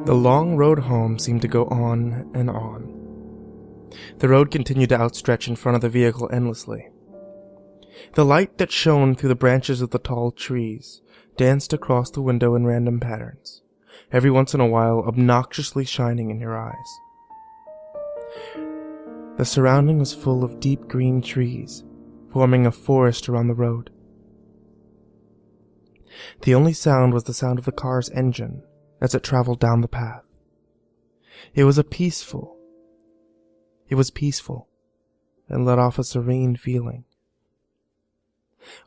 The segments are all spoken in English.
The long road home seemed to go on and on. The road continued to outstretch in front of the vehicle endlessly. The light that shone through the branches of the tall trees danced across the window in random patterns, every once in a while obnoxiously shining in your eyes. The surrounding was full of deep green trees, forming a forest around the road. The only sound was the sound of the car's engine as it traveled down the path. It was peaceful, and let off a serene feeling.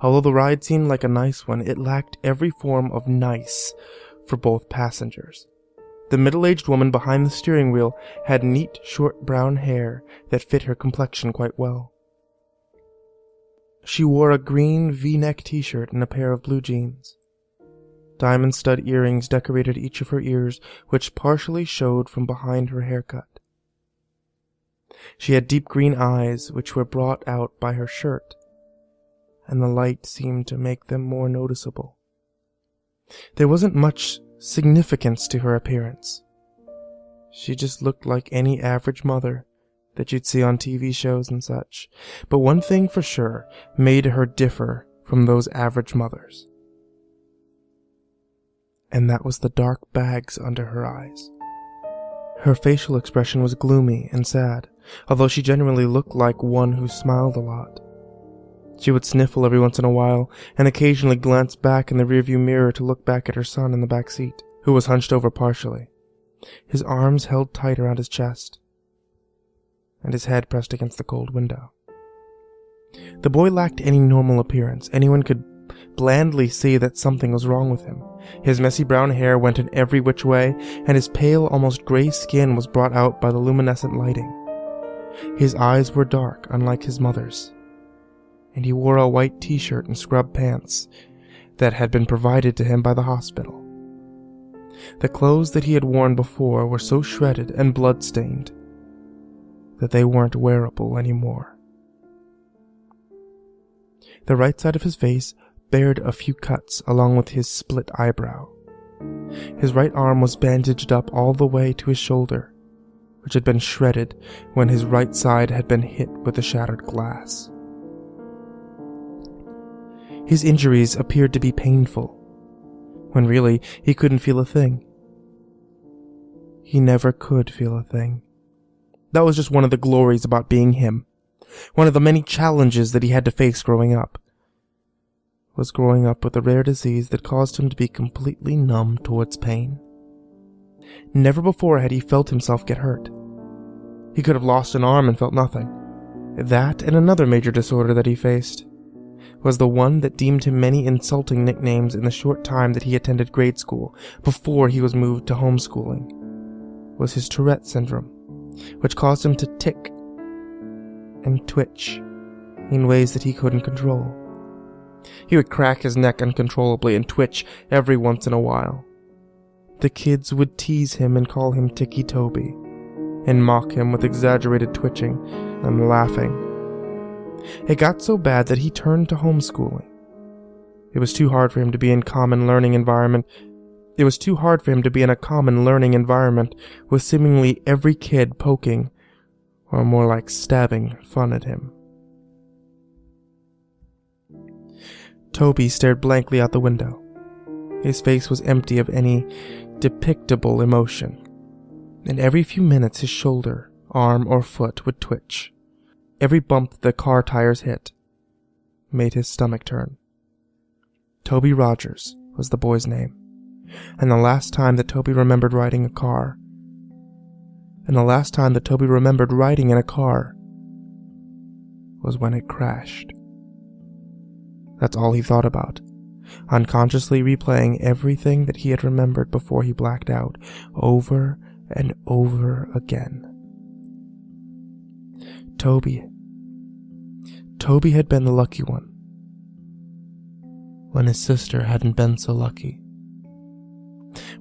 Although the ride seemed like a nice one, it lacked every form of nice for both passengers. The middle-aged woman behind the steering wheel had neat, short brown hair that fit her complexion quite well. She wore a green V-neck t-shirt and a pair of blue jeans. Diamond stud earrings decorated each of her ears, which partially showed from behind her haircut. She had deep green eyes, which were brought out by her shirt, and the light seemed to make them more noticeable. There wasn't much significance to her appearance. She just looked like any average mother that you'd see on TV shows and such. But one thing for sure made her differ from those average mothers. And that was the dark bags under her eyes. Her facial expression was gloomy and sad, although she generally looked like one who smiled a lot. She would sniffle every once in a while, and occasionally glance back in the rearview mirror to look back at her son in the back seat, who was hunched over partially, his arms held tight around his chest, and his head pressed against the cold window. The boy lacked any normal appearance. Anyone could blandly see that something was wrong with him. His messy brown hair went in every which way, and his pale, almost gray skin was brought out by the luminescent lighting. His eyes were dark, unlike his mother's, and he wore a white t-shirt and scrub pants that had been provided to him by the hospital. The clothes that he had worn before were so shredded and blood-stained that they weren't wearable anymore. The right side of his face bared a few cuts along with his split eyebrow. His right arm was bandaged up all the way to his shoulder, which had been shredded when his right side had been hit with the shattered glass. His injuries appeared to be painful, when really he couldn't feel a thing. He never could feel a thing. That was just one of the glories about being him. One of the many challenges that he had to face growing up was growing up with a rare disease that caused him to be completely numb towards pain. Never before had he felt himself get hurt. He could have lost an arm and felt nothing. That and another major disorder that he faced was the one that deemed him many insulting nicknames in the short time that he attended grade school before he was moved to homeschooling, was his Tourette syndrome, which caused him to tick and twitch in ways that he couldn't control. He would crack his neck uncontrollably and twitch every once in a while. The kids would tease him and call him Ticci-Toby, and mock him with exaggerated twitching and laughing. It got so bad that he turned to homeschooling. It was too hard for him to be in a common learning environment with seemingly every kid poking, or more like stabbing, fun at him. Toby stared blankly out the window. His face was empty of any depictable emotion, and every few minutes his shoulder, arm, or foot would twitch. Every bump the car tires hit made his stomach turn. Toby Rogers was the boy's name, and the last time that Toby remembered riding in a car was when it crashed. That's all he thought about, unconsciously replaying everything that he had remembered before he blacked out, over and over again. Toby had been the lucky one, when his sister hadn't been so lucky.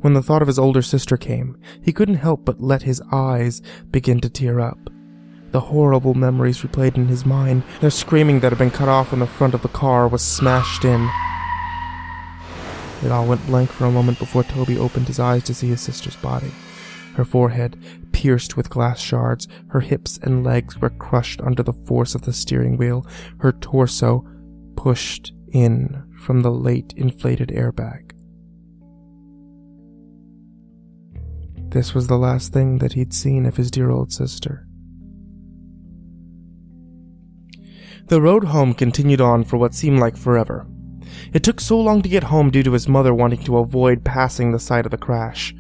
When the thought of his older sister came, he couldn't help but let his eyes begin to tear up. The horrible memories replayed in his mind. Their screaming that had been cut off when the front of the car was smashed in. It all went blank for a moment before Toby opened his eyes to see his sister's body. her forehead pierced with glass shards, her hips and legs were crushed under the force of the steering wheel, her torso pushed in from the late inflated airbag. This was the last thing that he'd seen of his dear old sister. The road home continued on for what seemed like forever. It took so long to get home due to his mother wanting to avoid passing the site of the crash.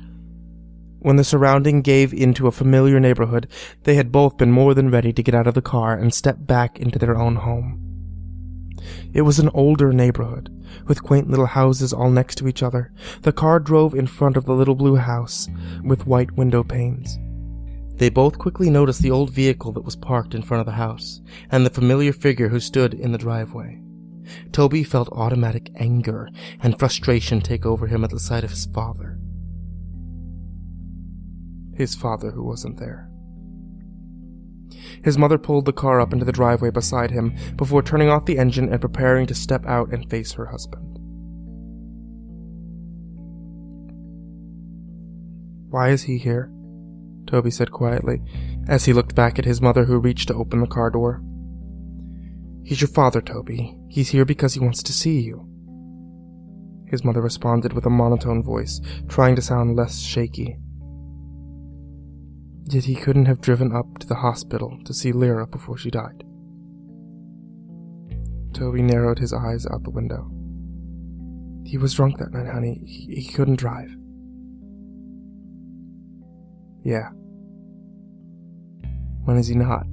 When the surrounding gave into a familiar neighborhood, they had both been more than ready to get out of the car and step back into their own home. It was an older neighborhood, with quaint little houses all next to each other. The car drove in front of the little blue house, with white window panes. They both quickly noticed the old vehicle that was parked in front of the house, and the familiar figure who stood in the driveway. Toby felt automatic anger and frustration take over him at the sight of his father. His father who wasn't there. His mother pulled the car up into the driveway beside him before turning off the engine and preparing to step out and face her husband. "Why is he here?" Toby said quietly, as he looked back at his mother who reached to open the car door. "He's your father, Toby. He's here because he wants to see you." His mother responded with a monotone voice, trying to sound less shaky. Yet he couldn't have driven up to the hospital to see Lyra before she died. Toby narrowed his eyes out the window. "He was drunk that night, honey. He couldn't drive." "Yeah. When is he not?"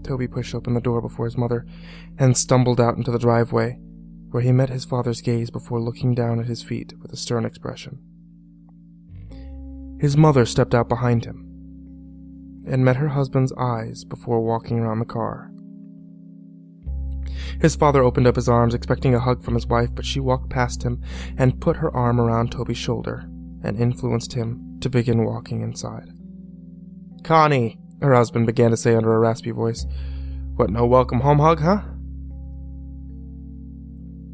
Toby pushed open the door before his mother and stumbled out into the driveway, where he met his father's gaze before looking down at his feet with a stern expression. His mother stepped out behind him and met her husband's eyes before walking around the car. His father opened up his arms, expecting a hug from his wife, but she walked past him and put her arm around Toby's shoulder and influenced him to begin walking inside. "Connie," her husband began to say under a raspy voice. "What, no welcome home hug, huh?"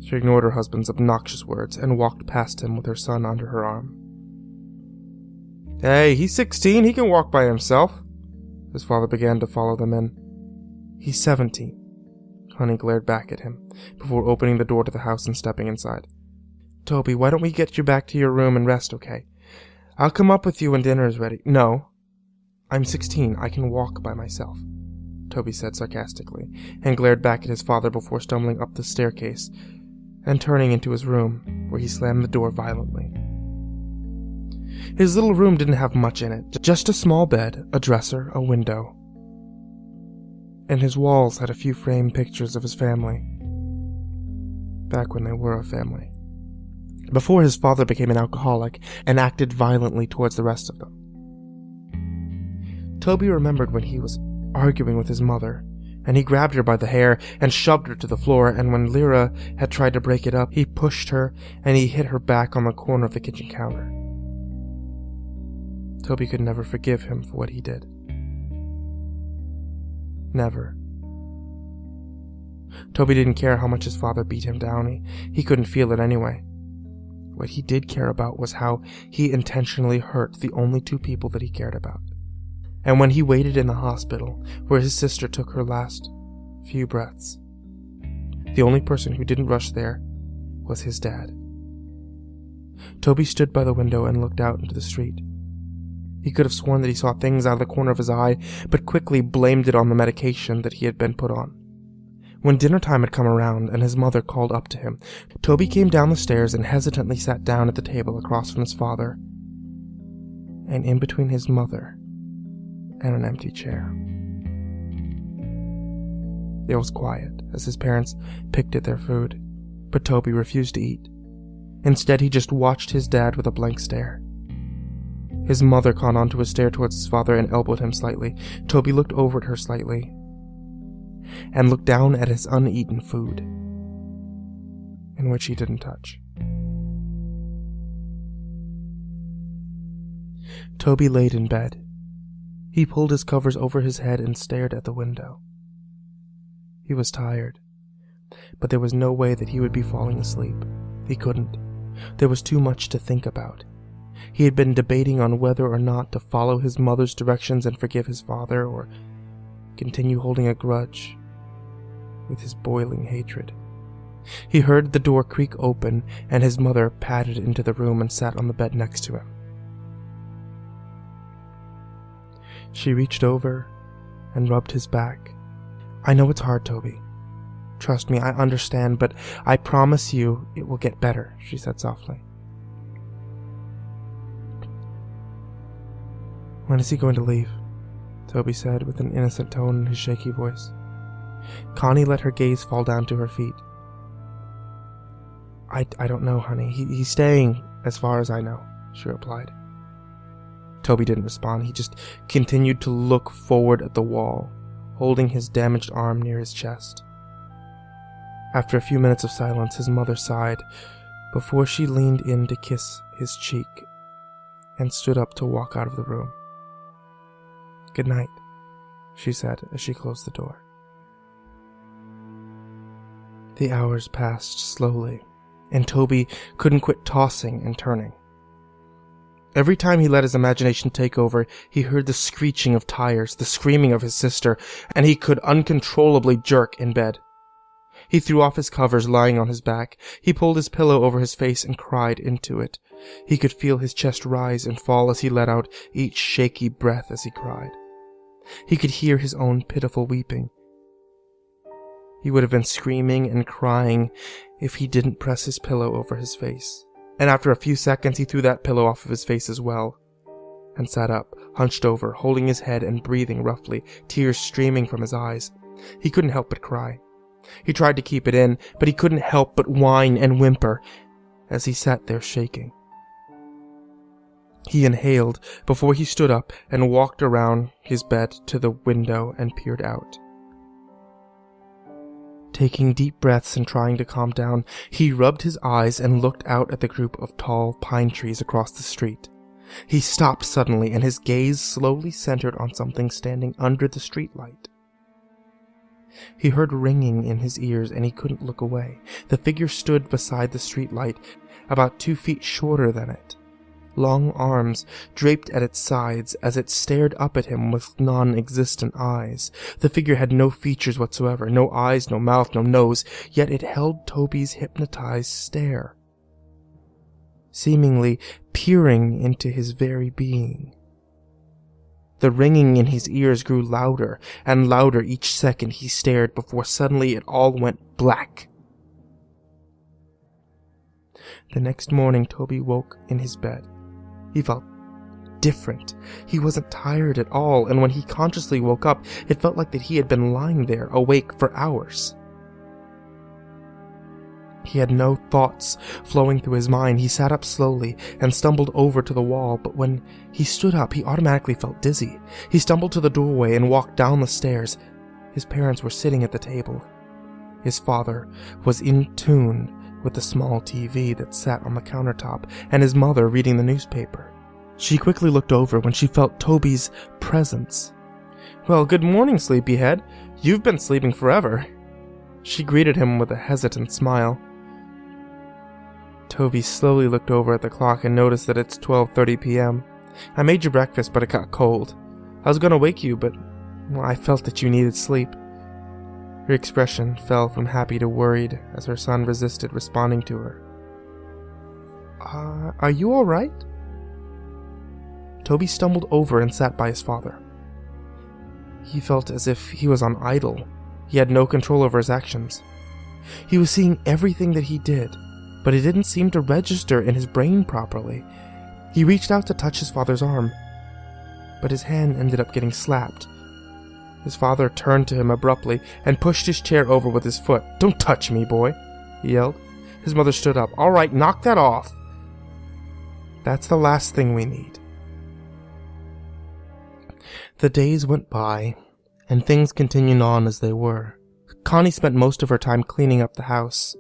She ignored her husband's obnoxious words and walked past him with her son under her arm. "Hey, he's 16, he can walk by himself." His father began to follow them in. "He's 17. Connie glared back at him, before opening the door to the house and stepping inside. "Toby, why don't we get you back to your room and rest, okay? I'll come up with you when dinner is ready." "No. I'm 16, I can walk by myself," Toby said sarcastically, and glared back at his father before stumbling up the staircase and turning into his room, where he slammed the door violently. His little room didn't have much in it, just a small bed, a dresser, a window. And his walls had a few framed pictures of his family, back when they were a family, before his father became an alcoholic and acted violently towards the rest of them. Toby remembered when he was arguing with his mother, and he grabbed her by the hair and shoved her to the floor, and when Lyra had tried to break it up, he pushed her and he hit her back on the corner of the kitchen counter. Toby could never forgive him for what he did. Never. Toby didn't care how much his father beat him down. He couldn't feel it anyway. What he did care about was how he intentionally hurt the only two people that he cared about. And when he waited in the hospital, where his sister took her last few breaths, the only person who didn't rush there was his dad. Toby stood by the window and looked out into the street. He could have sworn that he saw things out of the corner of his eye, but quickly blamed it on the medication that he had been put on. When dinner time had come around and his mother called up to him, Toby came down the stairs and hesitantly sat down at the table across from his father, and in between his mother and an empty chair. It was quiet as his parents picked at their food, but Toby refused to eat. Instead, he just watched his dad with a blank stare. His mother caught onto a stare towards his father and elbowed him slightly. Toby looked over at her slightly and looked down at his uneaten food, in which he didn't touch. Toby laid in bed. He pulled his covers over his head and stared at the window. He was tired, but there was no way that he would be falling asleep. He couldn't. There was too much to think about. He had been debating on whether or not to follow his mother's directions and forgive his father, or continue holding a grudge with his boiling hatred. He heard the door creak open, and his mother padded into the room and sat on the bed next to him. She reached over and rubbed his back. "I know it's hard, Toby. Trust me, I understand, but I promise you it will get better," she said softly. "When is he going to leave?" Toby said with an innocent tone in his shaky voice. Connie let her gaze fall down to her feet. I don't know, honey. He's staying, as far as I know," she replied. Toby didn't respond. He just continued to look forward at the wall, holding his damaged arm near his chest. After a few minutes of silence, his mother sighed before she leaned in to kiss his cheek and stood up to walk out of the room. "Good night," she said as she closed the door. The hours passed slowly, and Toby couldn't quit tossing and turning. Every time he let his imagination take over, he heard the screeching of tires, the screaming of his sister, and he could uncontrollably jerk in bed. He threw off his covers, lying on his back. He pulled his pillow over his face and cried into it. He could feel his chest rise and fall as he let out each shaky breath as he cried. He could hear his own pitiful weeping. He would have been screaming and crying if he didn't press his pillow over his face. And after a few seconds, he threw that pillow off of his face as well, and sat up, hunched over, holding his head and breathing roughly, tears streaming from his eyes. He couldn't help but cry. He tried to keep it in, but he couldn't help but whine and whimper as he sat there shaking. He inhaled before he stood up and walked around his bed to the window and peered out. Taking deep breaths and trying to calm down, he rubbed his eyes and looked out at the group of tall pine trees across the street. He stopped suddenly, and his gaze slowly centered on something standing under the streetlight. He heard ringing in his ears, and he couldn't look away. The figure stood beside the streetlight, about 2 feet shorter than it. Long arms draped at its sides as it stared up at him with non-existent eyes. The figure had no features whatsoever, no eyes, no mouth, no nose, yet it held Toby's hypnotized stare, seemingly peering into his very being. The ringing in his ears grew louder and louder each second he stared before suddenly it all went black. The next morning, Toby woke in his bed. He felt different. He wasn't tired at all, and when he consciously woke up, it felt like that he had been lying there, awake for hours. He had no thoughts flowing through his mind. He sat up slowly and stumbled over to the wall, but when he stood up, he automatically felt dizzy. He stumbled to the doorway and walked down the stairs. His parents were sitting at the table. His father was in tune with the small TV that sat on the countertop, and his mother reading the newspaper. She quickly looked over when she felt Toby's presence. "Well, good morning, sleepyhead. You've been sleeping forever." She greeted him with a hesitant smile. Toby slowly looked over at the clock and noticed that it's 12:30 p.m. "I made you breakfast, but it got cold. I was going to wake you, but I felt that you needed sleep." Her expression fell from happy to worried as her son resisted responding to her. Are you all right?" Toby stumbled over and sat by his father. He felt as if he was on idle. He had no control over his actions. He was seeing everything that he did, but it didn't seem to register in his brain properly. He reached out to touch his father's arm, but his hand ended up getting slapped. His father turned to him abruptly and pushed his chair over with his foot. "Don't touch me, boy," he yelled. His mother stood up. "All right, knock that off. That's the last thing we need." The days went by, and things continued on as they were. Connie spent most of her time cleaning up the house,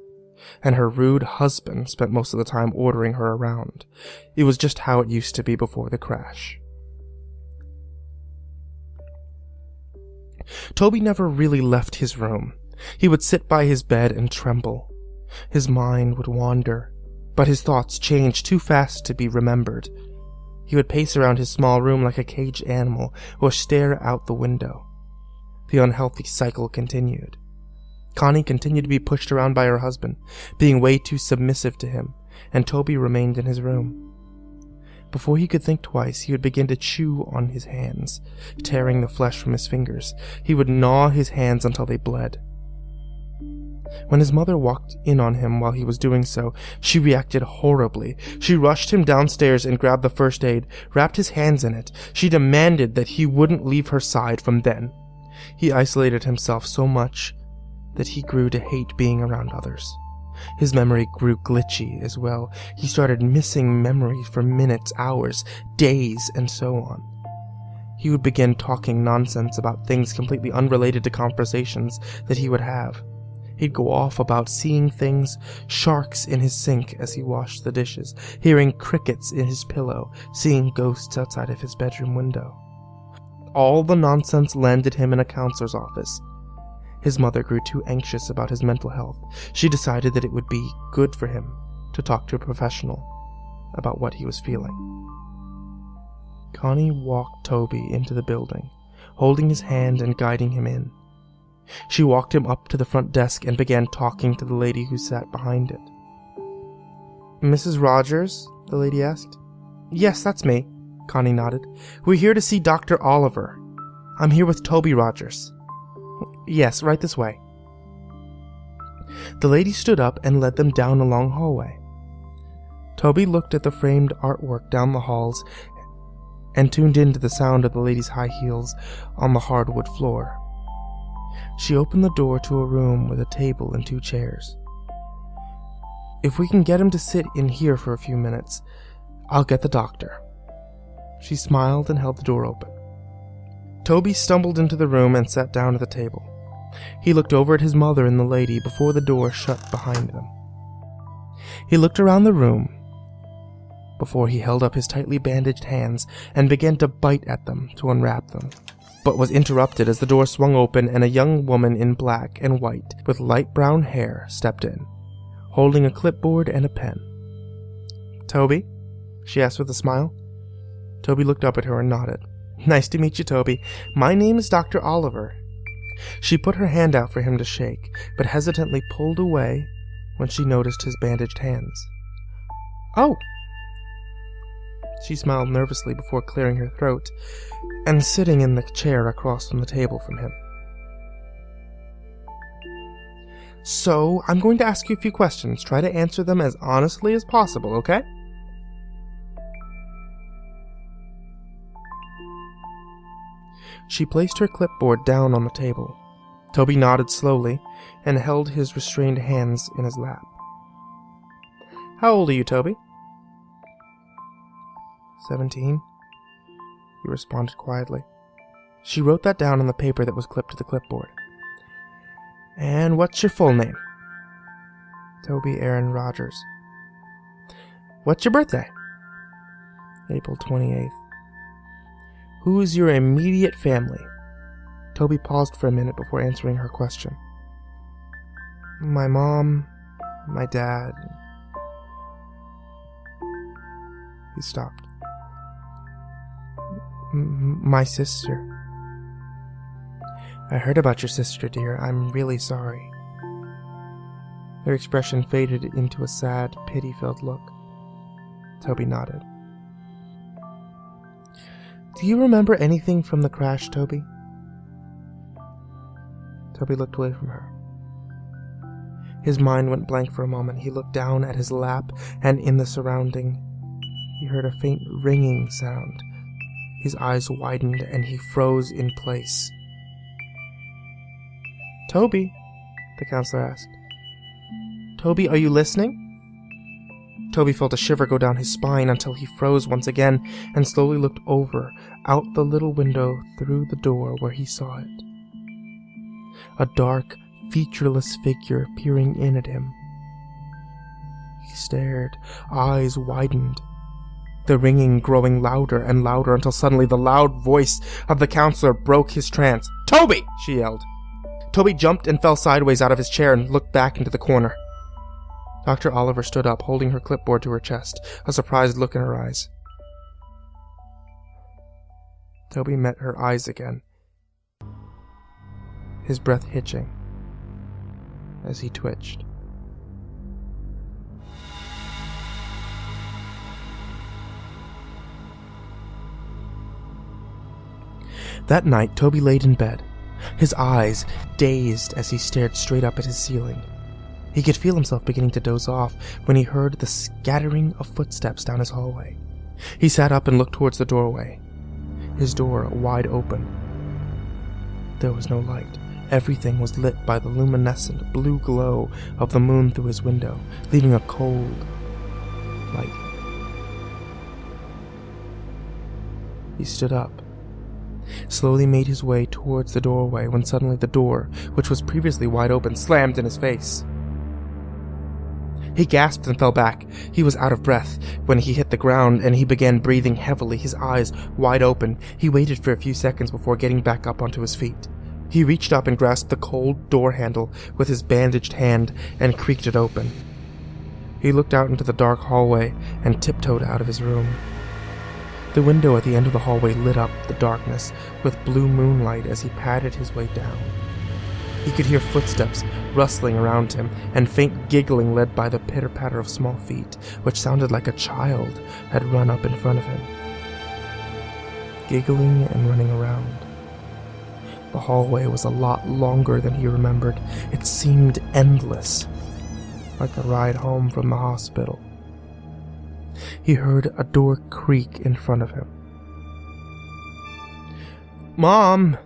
and her rude husband spent most of the time ordering her around. It was just how it used to be before the crash. Toby never really left his room. He would sit by his bed and tremble. His mind would wander, but his thoughts changed too fast to be remembered. He would pace around his small room like a caged animal or stare out the window. The unhealthy cycle continued. Connie continued to be pushed around by her husband, being way too submissive to him, and Toby remained in his room. Before he could think twice, he would begin to chew on his hands, tearing the flesh from his fingers. He would gnaw his hands until they bled. When his mother walked in on him while he was doing so, she reacted horribly. She rushed him downstairs and grabbed the first aid, wrapped his hands in it. She demanded that he wouldn't leave her side from then. He isolated himself so much that he grew to hate being around others. His memory grew glitchy as well. He started missing memories for minutes, hours, days, and so on. He would begin talking nonsense about things completely unrelated to conversations that he would have. He'd go off about seeing things, sharks in his sink as he washed the dishes, hearing crickets in his pillow, seeing ghosts outside of his bedroom window. All the nonsense landed him in a counselor's office. His mother grew too anxious about his mental health. She decided that it would be good for him to talk to a professional about what he was feeling. Connie walked Toby into the building, holding his hand and guiding him in. She walked him up to the front desk and began talking to the lady who sat behind it. "Mrs. Rogers?" the lady asked. "Yes, that's me," Connie nodded. "We're here to see Dr. Oliver. I'm here with Toby Rogers." "Yes, right this way." The lady stood up and led them down a long hallway. Toby looked at the framed artwork down the halls and tuned into the sound of the lady's high heels on the hardwood floor. She opened the door to a room with a table and 2 chairs. "If we can get him to sit in here for a few minutes, I'll get the doctor." She smiled and held the door open. Toby stumbled into the room and sat down at the table. He looked over at his mother and the lady before the door shut behind them. He looked around the room before he held up his tightly bandaged hands and began to bite at them to unwrap them, but was interrupted as the door swung open and a young woman in black and white with light brown hair stepped in, holding a clipboard and a pen. "Toby?" she asked with a smile. Toby looked up at her and nodded. "Nice to meet you, Toby. My name is Dr. Oliver." She put her hand out for him to shake, but hesitantly pulled away when she noticed his bandaged hands. "Oh!" She smiled nervously before clearing her throat and sitting in the chair across from the table from him. "So, I'm going to ask you a few questions. Try to answer them as honestly as possible, okay?" She placed her clipboard down on the table. Toby nodded slowly and held his restrained hands in his lap. "How old are you, Toby?" 17, he responded quietly. She wrote that down on the paper that was clipped to the clipboard. "And what's your full name?" "Toby Aaron Rogers." "What's your birthday?" "April 28th. "Who's your immediate family?" Toby paused for a minute before answering her question. "My mom, my dad." He stopped. "My sister." "I heard about your sister, dear. I'm really sorry." Her expression faded into a sad, pity-filled look. Toby nodded. "Do you remember anything from the crash, Toby?" Toby looked away from her. His mind went blank for a moment. He looked down at his lap, and in the surrounding, he heard a faint ringing sound. His eyes widened, and he froze in place. "Toby?" the counselor asked. "Toby, are you listening?" Toby felt a shiver go down his spine until he froze once again and slowly looked over, out the little window through the door where he saw it. A dark, featureless figure peering in at him. He stared, eyes widened, the ringing growing louder and louder until suddenly the loud voice of the counselor broke his trance. "Toby!" she yelled. Toby jumped and fell sideways out of his chair and looked back into the corner. Dr. Oliver stood up, holding her clipboard to her chest, a surprised look in her eyes. Toby met her eyes again, his breath hitching as he twitched. That night, Toby laid in bed, his eyes dazed as he stared straight up at his ceiling. He could feel himself beginning to doze off when he heard the scattering of footsteps down his hallway. He sat up and looked towards the doorway, his door wide open. There was no light. Everything was lit by the luminescent blue glow of the moon through his window, leaving a cold light. He stood up, slowly made his way towards the doorway when suddenly the door, which was previously wide open, slammed in his face. He gasped and fell back. He was out of breath when he hit the ground, and he began breathing heavily, his eyes wide open. He waited for a few seconds before getting back up onto his feet. He reached up and grasped the cold door handle with his bandaged hand and creaked it open. He looked out into the dark hallway and tiptoed out of his room. The window at the end of the hallway lit up the darkness with blue moonlight as he padded his way down. He could hear footsteps rustling around him and faint giggling led by the pitter-patter of small feet, which sounded like a child had run up in front of him, giggling and running around. The hallway was a lot longer than he remembered. It seemed endless, like a ride home from the hospital. He heard a door creak in front of him. "Mom!"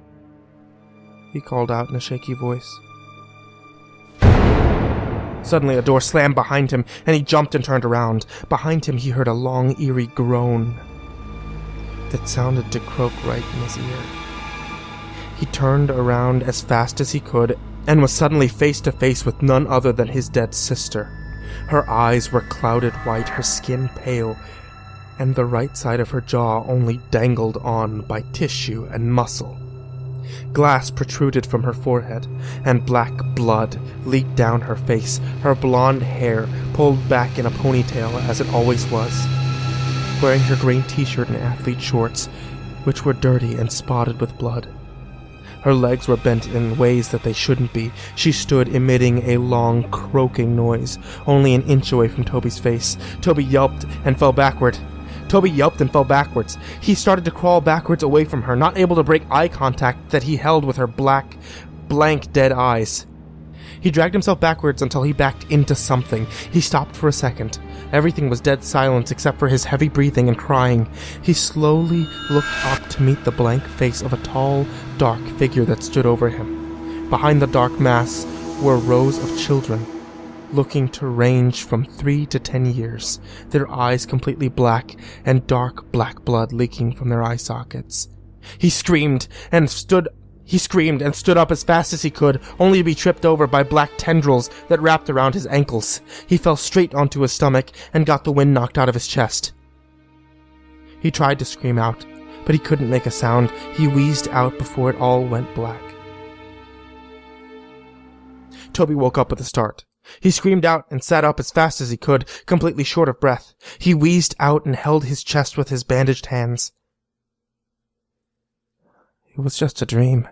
he called out in a shaky voice. Suddenly a door slammed behind him, and he jumped and turned around. Behind him he heard a long, eerie groan that sounded to croak right in his ear. He turned around as fast as he could, and was suddenly face to face with none other than his dead sister. Her eyes were clouded white, her skin pale, and the right side of her jaw only dangled on by tissue and muscle. Glass protruded from her forehead, and black blood leaked down her face, her blonde hair pulled back in a ponytail as it always was. Wearing her green t-shirt and athlete shorts, which were dirty and spotted with blood. Her legs were bent in ways that they shouldn't be. She stood emitting a long, croaking noise, only an inch away from Toby's face. Toby yelped and fell backward. He started to crawl backwards away from her, not able to break eye contact that he held with her black, blank, dead eyes. He dragged himself backwards until he backed into something. He stopped for a second. Everything was dead silence except for his heavy breathing and crying. He slowly looked up to meet the blank face of a tall, dark figure that stood over him. Behind the dark mass were rows of children, looking to range from 3 to 10 years, their eyes completely black and dark black blood leaking from their eye sockets. He screamed and stood up as fast as he could, only to be tripped over by black tendrils that wrapped around his ankles. He fell straight onto his stomach and got the wind knocked out of his chest. He tried to scream out, but he couldn't make a sound. He wheezed out before it all went black. Toby woke up with a start. He screamed out and sat up as fast as he could, completely short of breath. He wheezed out and held his chest with his bandaged hands. It was just a dream.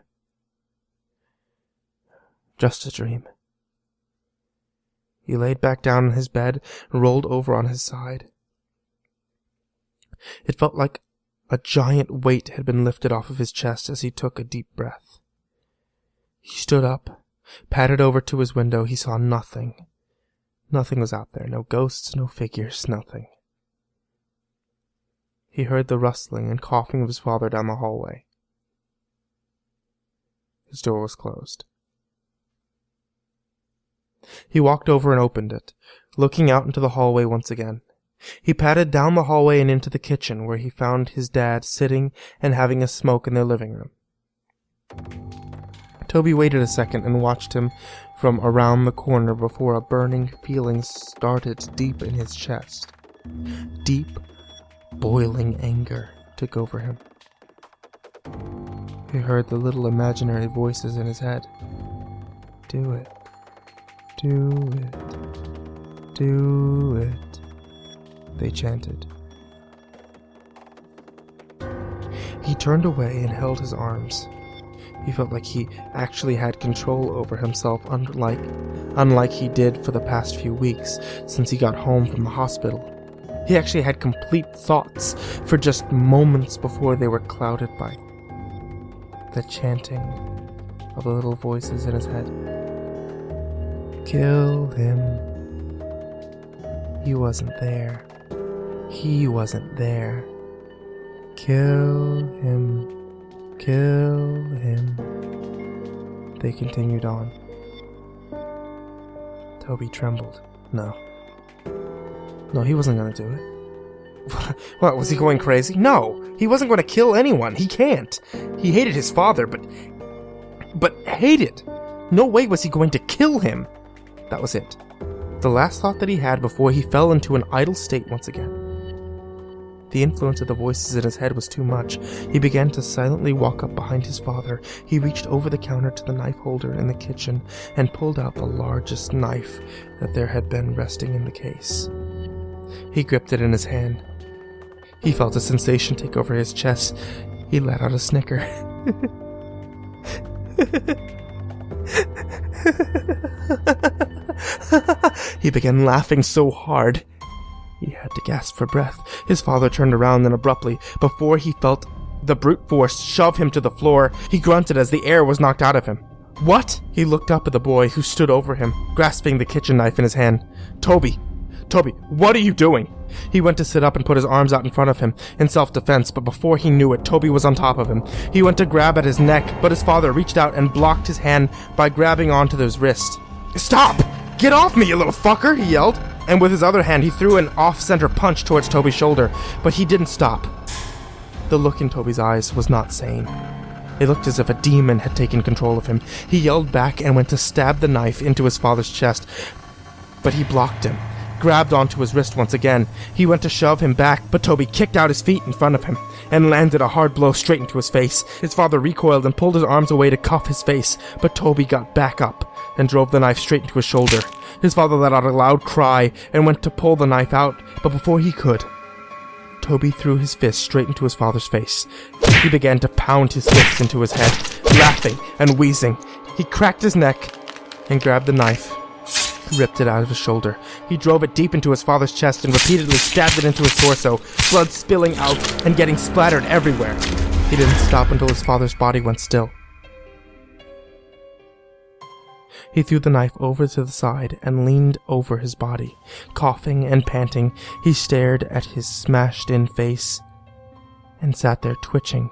Just a dream. He laid back down on his bed and rolled over on his side. It felt like a giant weight had been lifted off of his chest as he took a deep breath. He stood up, padded over to his window. He saw nothing. Nothing was out there. No ghosts, no figures, nothing. He heard the rustling and coughing of his father down the hallway. His door was closed. He walked over and opened it, looking out into the hallway once again. He padded down the hallway and into the kitchen, where he found his dad sitting and having a smoke in their living room. Toby waited a second and watched him from around the corner before a burning feeling started deep in his chest. Deep, boiling anger took over him. He heard the little imaginary voices in his head. Do it. Do it. Do it. They chanted. He He turned away and held his arms. He felt like he actually had control over himself, unlike he did for the past few weeks since he got home from the hospital. He actually had complete thoughts for just moments before they were clouded by the chanting of the little voices in his head. Kill him. He wasn't there. He wasn't there. Kill him. Kill him. They continued on. Toby trembled. No, he wasn't going to do it. What, was he going crazy? No, he wasn't going to kill anyone. He can't. He hated his father, but hated. No way was he going to kill him. That was it. The last thought that he had before he fell into an idle state once again. The influence of the voices in his head was too much. He began to silently walk up behind his father. He reached over the counter to the knife holder in the kitchen and pulled out the largest knife that there had been resting in the case. He gripped it in his hand. He felt a sensation take over his chest. He let out a snicker. He began laughing so hard he had to gasp for breath. His father turned around and abruptly, before he felt the brute force shove him to the floor, he grunted as the air was knocked out of him. What? He looked up at the boy who stood over him, grasping the kitchen knife in his hand. Toby, what are you doing? He went to sit up and put his arms out in front of him in self-defense, but before he knew it, Toby was on top of him. He went to grab at his neck, but his father reached out and blocked his hand by grabbing onto his wrist. Stop! Get off me, you little fucker! He yelled. And with his other hand, he threw an off-center punch towards Toby's shoulder, but he didn't stop. The look in Toby's eyes was not sane. It looked as if a demon had taken control of him. He yelled back and went to stab the knife into his father's chest, but he blocked him, grabbed onto his wrist once again. He went to shove him back, but Toby kicked out his feet in front of him and landed a hard blow straight into his face. His father recoiled and pulled his arms away to cuff his face, but Toby got back up and drove the knife straight into his shoulder. His father let out a loud cry and went to pull the knife out, but before he could, Toby threw his fist straight into his father's face. He began to pound his fists into his head, laughing and wheezing. He cracked his neck and grabbed the knife, ripped it out of his shoulder. He drove it deep into his father's chest and repeatedly stabbed it into his torso, blood spilling out and getting splattered everywhere. He didn't stop until his father's body went still. He threw the knife over to the side and leaned over his body. Coughing and panting, he stared at his smashed-in face and sat there twitching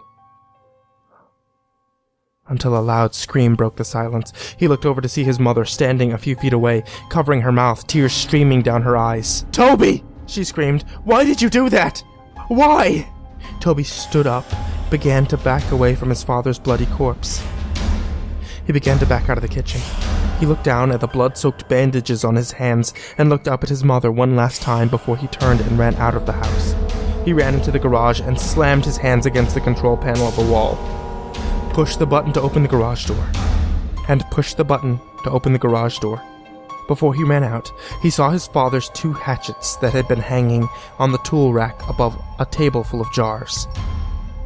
until a loud scream broke the silence. He looked over to see his mother standing a few feet away, covering her mouth, tears streaming down her eyes. "Toby!" she screamed. "Why did you do that? Why?" Toby stood up, began to back away from his father's bloody corpse. He began to back out of the kitchen. He looked down at the blood-soaked bandages on his hands and looked up at his mother one last time before he turned and ran out of the house. He ran into the garage and slammed his hands against the control panel of the wall. Push the button to open the garage door. And push the button to open the garage door. Before he ran out, he saw his father's 2 hatchets that had been hanging on the tool rack above a table full of jars,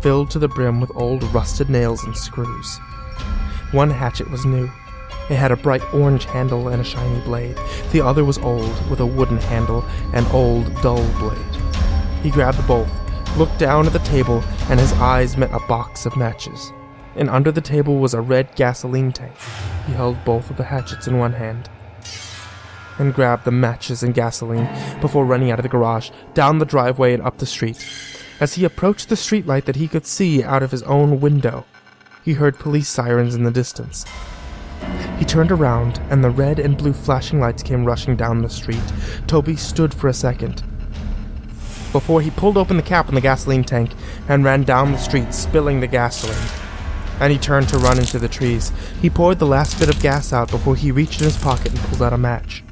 filled to the brim with old rusted nails and screws. One hatchet was new. It had a bright orange handle and a shiny blade. The other was old, with a wooden handle and old, dull blade. He grabbed both, looked down at the table, and his eyes met a box of matches. And under the table was a red gasoline tank. He held both of the hatchets in one hand and grabbed the matches and gasoline before running out of the garage, down the driveway and up the street. As he approached the streetlight that he could see out of his own window, he heard police sirens in the distance. He turned around, and the red and blue flashing lights came rushing down the street. Toby stood for a second before he pulled open the cap on the gasoline tank and ran down the street, spilling the gasoline. And he turned to run into the trees. He poured the last bit of gas out before he reached in his pocket and pulled out a match.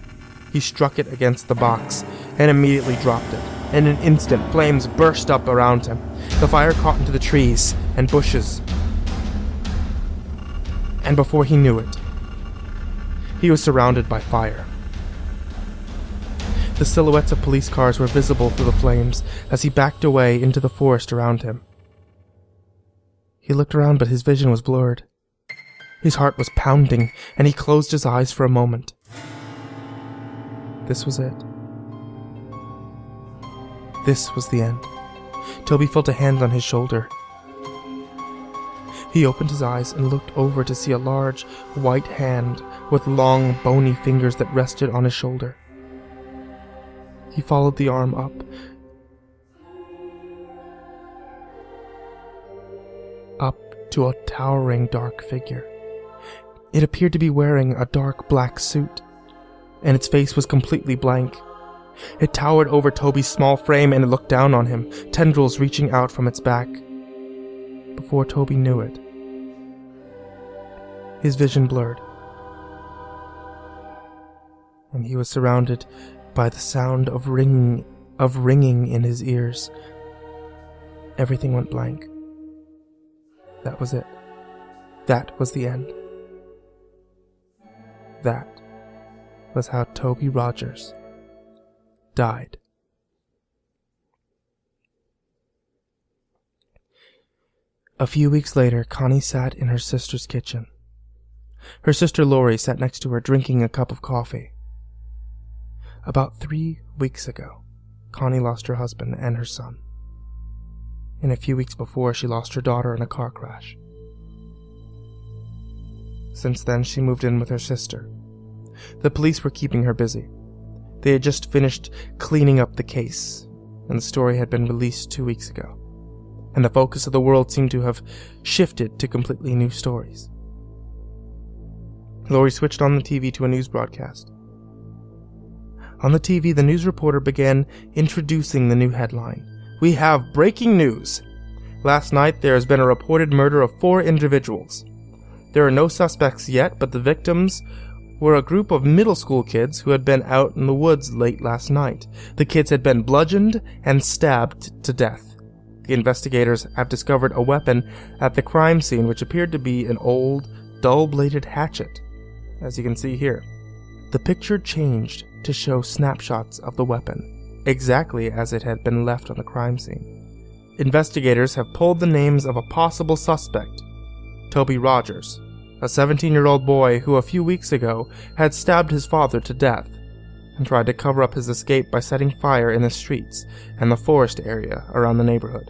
He struck it against the box and immediately dropped it. In an instant, flames burst up around him. The fire caught into the trees and bushes. And before he knew it, he was surrounded by fire. The silhouettes of police cars were visible through the flames as he backed away into the forest around him. He looked around, but his vision was blurred. His heart was pounding, and he closed his eyes for a moment. This was it. This was the end. Toby felt a hand on his shoulder. He opened his eyes and looked over to see a large, white hand with long, bony fingers that rested on his shoulder. He followed the arm up to a towering dark figure. It appeared to be wearing a dark black suit, and its face was completely blank. It towered over Toby's small frame and it looked down on him, tendrils reaching out from its back. Before Toby knew it, his vision blurred, and he was surrounded by the sound of ringing in his ears. Everything went blank. That was it. That was the end. That was how Toby Rogers died. A few weeks later, Connie sat in her sister's kitchen. Her sister Lori sat next to her drinking a cup of coffee. About 3 weeks ago, Connie lost her husband and her son. And a few weeks before, she lost her daughter in a car crash. Since then, she moved in with her sister. The police were keeping her busy. They had just finished cleaning up the case, and the story had been released 2 weeks ago. And the focus of the world seemed to have shifted to completely new stories. Lori switched on the TV to a news broadcast. On the TV, the news reporter began introducing the new headline. We have breaking news. Last night, there has been a reported murder of 4 individuals. There are no suspects yet, but the victims were a group of middle school kids who had been out in the woods late last night. The kids had been bludgeoned and stabbed to death. The investigators have discovered a weapon at the crime scene, which appeared to be an old, dull-bladed hatchet, as you can see here. The picture changed to show snapshots of the weapon, exactly as it had been left on the crime scene. Investigators have pulled the names of a possible suspect, Toby Rogers, a 17-year-old boy who a few weeks ago had stabbed his father to death and tried to cover up his escape by setting fire in the streets and the forest area around the neighborhood.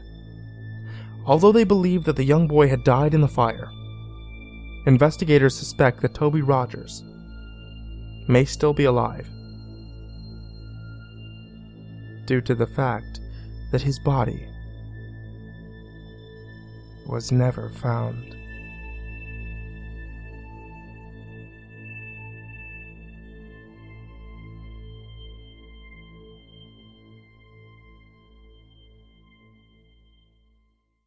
Although they believe that the young boy had died in the fire, investigators suspect that Toby Rogers may still be alive, due to the fact that his body was never found.